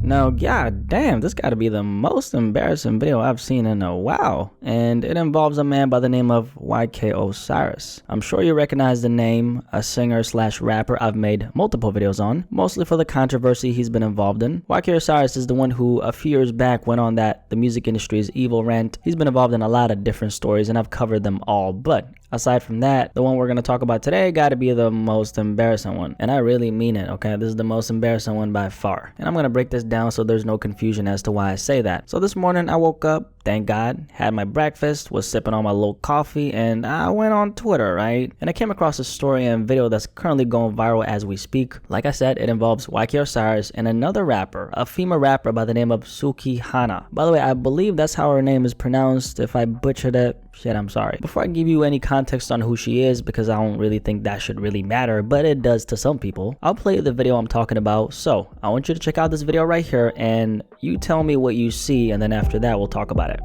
Now, god damn, this gotta be the most embarrassing video I've seen in a while, and it involves a man by the name of Yk Osiris. I'm sure you recognize the name, a singer/rapper I've made multiple videos on, mostly for the controversy he's been involved in. Yk Osiris is the one who a few years back went on that the music industry is evil rant. He's been involved in a lot of different stories and I've covered them all, but aside from that, the one we're going to talk about today gotta be the most embarrassing one. And I really mean it, okay? This is the most embarrassing one by far. And I'm going to break this down so there's no confusion as to why I say that. So this morning I woke up, thank God, had my breakfast, was sipping on my little coffee, and I went on Twitter, right? And I came across a story and video that's currently going viral as we speak. Like I said, it involves Yk Osiris and another rapper, a female rapper by the name of Sukihana. By the way, I believe that's how her name is pronounced. If I butchered it, shit, I'm sorry. Before I give you any context on who she is, because I don't really think that should really matter, but it does to some people, I'll play the video I'm talking about. So I want you to check out this video right here and you tell me what you see, and then after that we'll talk about it.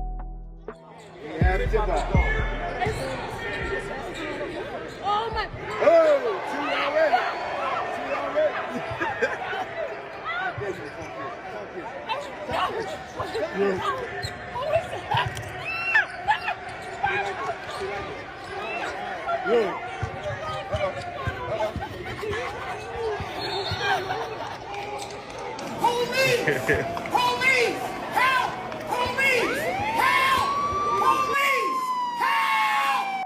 Police! Help! Police! Help! Police! Help!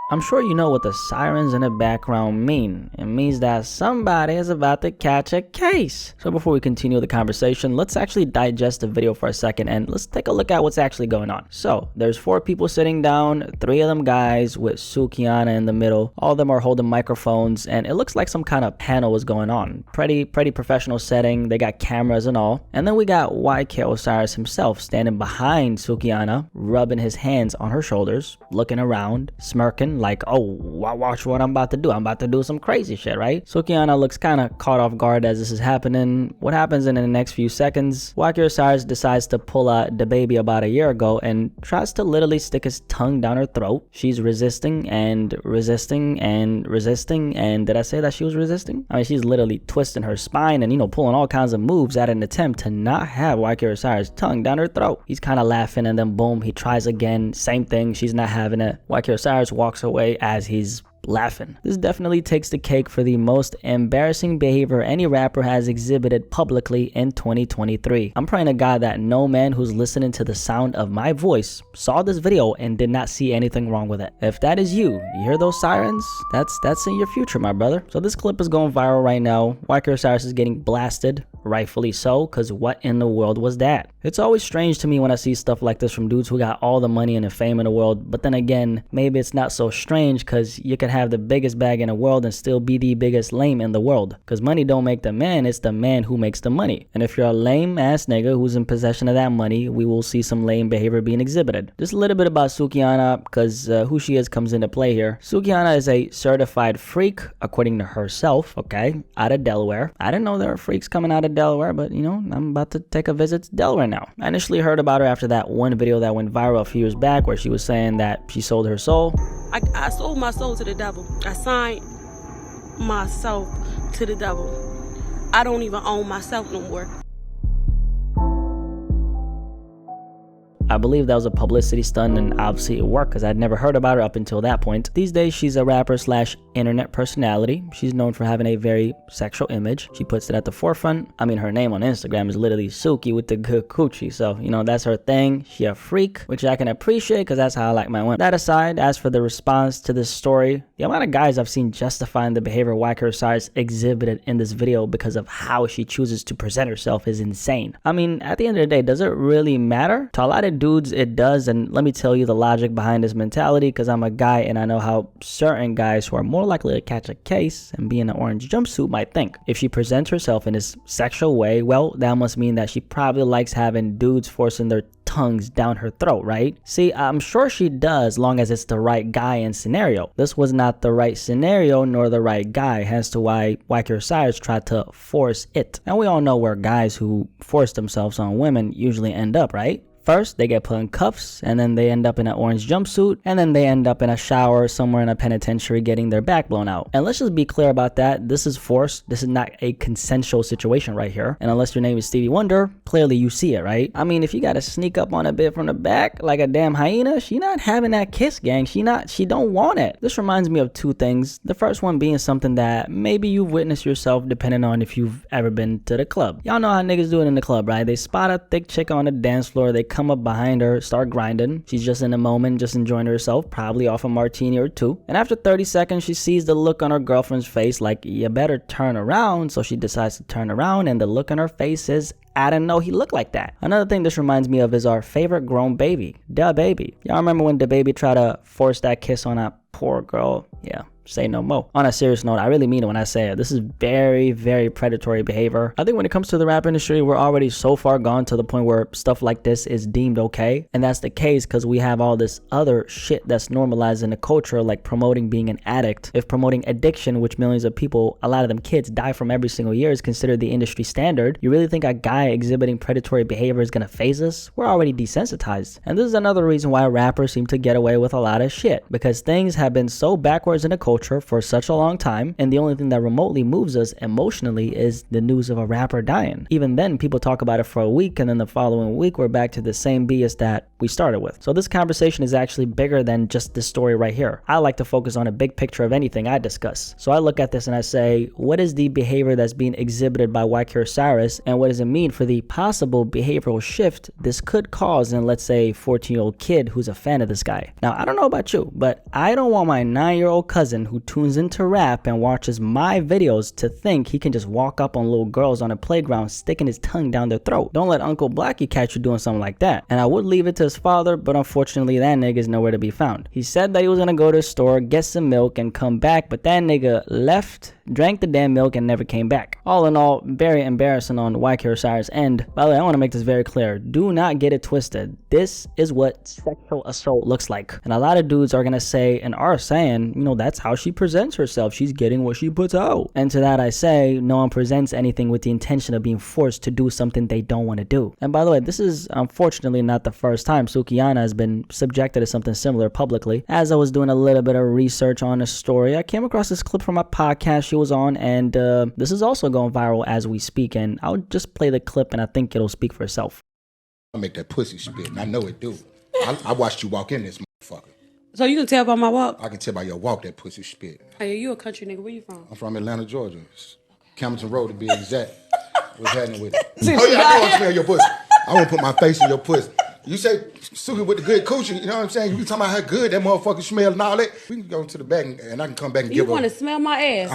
I'm sure you know what the sirens in the background mean. It means that somebody is about to catch a case. So before we continue the conversation, let's actually digest the video for a second and let's take a look at what's actually going on. So there's 4 people sitting down, 3 of them guys with Sukihana in the middle. All of them are holding microphones and it looks like some kind of panel is going on. Pretty professional setting. They got cameras and all. And then we got Yk Osiris himself standing behind Sukihana, rubbing his hands on her shoulders, looking around, smirking, like, oh, watch what I'm about to do. I'm about to do some crazy shit, right? Sukihana looks kind of caught off guard as this is happening. What happens in the next few seconds? Yk Osiris decides to pull out the baby about a year ago and tries to literally stick his tongue down her throat. She's resisting and resisting and resisting. And did I say that she was resisting? I mean, she's literally twisting her spine and, you know, pulling all kinds of moves at an attempt to not have Yk Osiris' tongue down her throat. He's kind of laughing and then boom, he tries again. Same thing. She's not having it. Yk Osiris walks away as he's laughing. This definitely takes the cake for the most embarrassing behavior any rapper has exhibited publicly in 2023. I'm praying to God that no man who's listening to the sound of my voice saw this video and did not see anything wrong with it. If that is you, you hear those sirens? That's in your future, my brother. So this clip is going viral right now. Yk Osiris is getting blasted, rightfully so, because what in the world was that? It's always strange to me when I see stuff like this from dudes who got all the money and the fame in the world, but then again, maybe it's not so strange because you can have the biggest bag in the world and still be the biggest lame in the world. Because money don't make the man, it's the man who makes the money. And if you're a lame ass nigga who's in possession of that money, we will see some lame behavior being exhibited. Just a little bit about Sukihana, because who she is comes into play here. Sukihana is a certified freak, according to herself, okay, out of Delaware. I didn't know there were freaks coming out of Delaware, but you know, I'm about to take a visit to Delaware now. I initially heard about her after that one video that went viral a few years back where she was saying that she sold her soul. I sold my soul to the devil. I signed myself to the devil. I don't even own myself no more. I believe that was a publicity stunt and obviously it worked because I'd never heard about her up until that point. These days she's a rapper slash internet personality. She's known for having a very sexual image. She puts it at the forefront. I mean, her name on Instagram is literally Suki with the good coochie. So, you know, that's her thing. She a freak, which I can appreciate because that's how I like my women. That aside, as for the response to this story, the amount of guys I've seen justifying the behavior Yk Osiris exhibited in this video because of how she chooses to present herself is insane. I mean, at the end of the day, does it really matter? To a lot of dudes, it does, and let me tell you the logic behind this mentality because I'm a guy and I know how certain guys who are more likely to catch a case and be in an orange jumpsuit might think. If she presents herself in this sexual way, well, that must mean that she probably likes having dudes forcing their tongues down her throat, right? See, I'm sure she does, long as it's the right guy and scenario. This was not the right scenario nor the right guy, hence to why Yk Osiris tried to force it. And we all know where guys who force themselves on women usually end up, right? First, they get put in cuffs, and then they end up in an orange jumpsuit, and then they end up in a shower somewhere in a penitentiary getting their back blown out. And let's just be clear about that. This is forced. This is not a consensual situation right here. And unless your name is Stevie Wonder, clearly you see it, right? I mean, if you gotta sneak up on a bit from the back like a damn hyena, she not having that kiss, gang. She don't want it. This reminds me of two things. The first one being something that maybe you've witnessed yourself, depending on if you've ever been to the club. Y'all know how niggas do it in the club, right? They spot a thick chick on the dance floor, they come up behind her, start grinding. She's just in the moment, just enjoying herself, probably off a martini or two. And after 30 seconds, she sees the look on her girlfriend's face like, you better turn around. So she decides to turn around, and the look on her face is, I didn't know he looked like that. Another thing this reminds me of is our favorite grown baby, Da Baby. Y'all remember when Da Baby tried to force that kiss on that poor girl? Yeah. Say no more. On a serious note, I really mean it when I say it. This is very, very predatory behavior. I think when it comes to the rap industry, we're already so far gone to the point where stuff like this is deemed okay. And that's the case because we have all this other shit that's normalized in the culture, like promoting being an addict. If promoting addiction, which millions of people, a lot of them kids, die from every single year, is considered the industry standard, you really think a guy exhibiting predatory behavior is gonna faze us? We're already desensitized. And this is another reason why rappers seem to get away with a lot of shit, because things have been so backwards in the culture for such a long time, and the only thing that remotely moves us emotionally is the news of a rapper dying. Even then, people talk about it for a week, and then the following week we're back to the same BS that we started with. So this conversation is actually bigger than just this story right here. I like to focus on a big picture of anything I discuss. So I look at this and I say, what is the behavior that's being exhibited by Yk Osiris, and what does it mean for the possible behavioral shift this could cause in, let's say, a 14-year-old kid who's a fan of this guy? Now, I don't know about you, but I don't want my 9-year-old cousin who tunes into rap and watches my videos to think he can just walk up on little girls on a playground sticking his tongue down their throat. Don't let Uncle Blackie catch you doing something like that. And I would leave it to his father, but unfortunately that nigga is nowhere to be found. He said that he was gonna go to the store, get some milk, and come back, but that nigga left, drank the damn milk, and never came back. All in all, very embarrassing on Yk Osiris' end. By the way, I want to make this very clear. Do not get it twisted. This is what sexual assault looks like. And a lot of dudes are gonna say, and are saying, you know, that's how she presents herself. She's getting what she puts out. And to that I say, no one presents anything with the intention of being forced to do something they don't want to do. And by the way, this is unfortunately not the first time Sukihana has been subjected to something similar publicly. As I was doing a little bit of research on the story, I came across this clip from a podcast she was on, and this is also going viral as we speak, and I'll just play the clip and I think it'll speak for itself. I make that pussy spit, and I know it do. I watched you walk in this motherfucker. So you can tell by my walk? I can tell by your walk that pussy spit. Hey, you a country nigga. Where you from? I'm from Atlanta, Georgia. Campbellton Road to be exact. What's happening with it? Oh yeah, I want to smell your pussy. I want to put my face in your pussy. You say Suki with the good coochie, you know what I'm saying? You talking about how good that motherfucker smell and all that. We can go to the back and I can come back and give her. You want to smell my ass?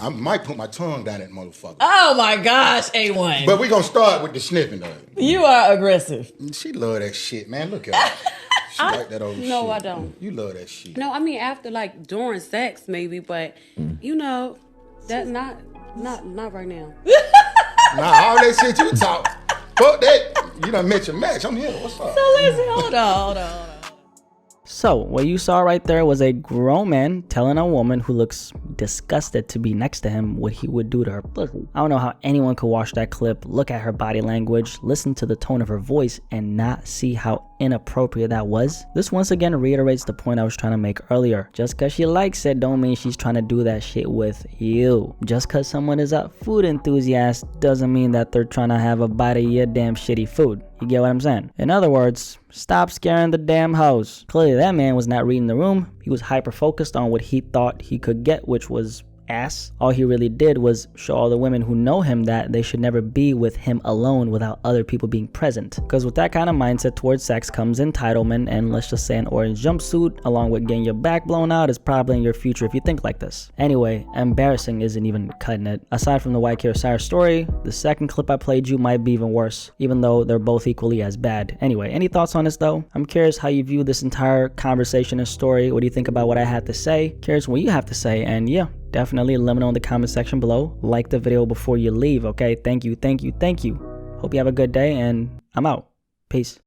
I might put my tongue down that motherfucker. Oh my gosh, A1. But we gonna start with the sniffing though. You are aggressive. She love that shit, man. Look at her. She like that old shit. No, I don't. You love that shit. No, I mean after like during sex maybe, but you know, that not right now. Nah, all that shit you talk. Fuck that. You done met your match. I'm here. What's up? So listen, hold on. So, what you saw right there was a grown man telling a woman who looks disgusted to be next to him what he would do to her pussy. I don't know how anyone could watch that clip, look at her body language, listen to the tone of her voice, and not see how inappropriate that was. This once again reiterates the point I was trying to make earlier. Just because she likes it don't mean she's trying to do that shit with you. Just because someone is a food enthusiast doesn't mean that they're trying to have a bite of your damn shitty food. You get what I'm saying? In other words, stop scaring the damn hoes. Clearly that man was not reading the room. He was hyper focused on what he thought he could get, which was ass. All he really did was show all the women who know him that they should never be with him alone without other people being present. Because with that kind of mindset towards sex comes entitlement, and let's just say an orange jumpsuit along with getting your back blown out is probably in your future if you think like this. Anyway, embarrassing isn't even cutting it. Aside from the Yk Osiris story, the second clip I played you might be even worse, even though they're both equally as bad. Anyway, any thoughts on this though? I'm curious how you view this entire conversation and story. What do you think about what I had to say? Curious what you have to say, and yeah, definitely let me know in the comment section below. Like the video before you leave, okay? Thank you. Hope you have a good day, and I'm out. Peace.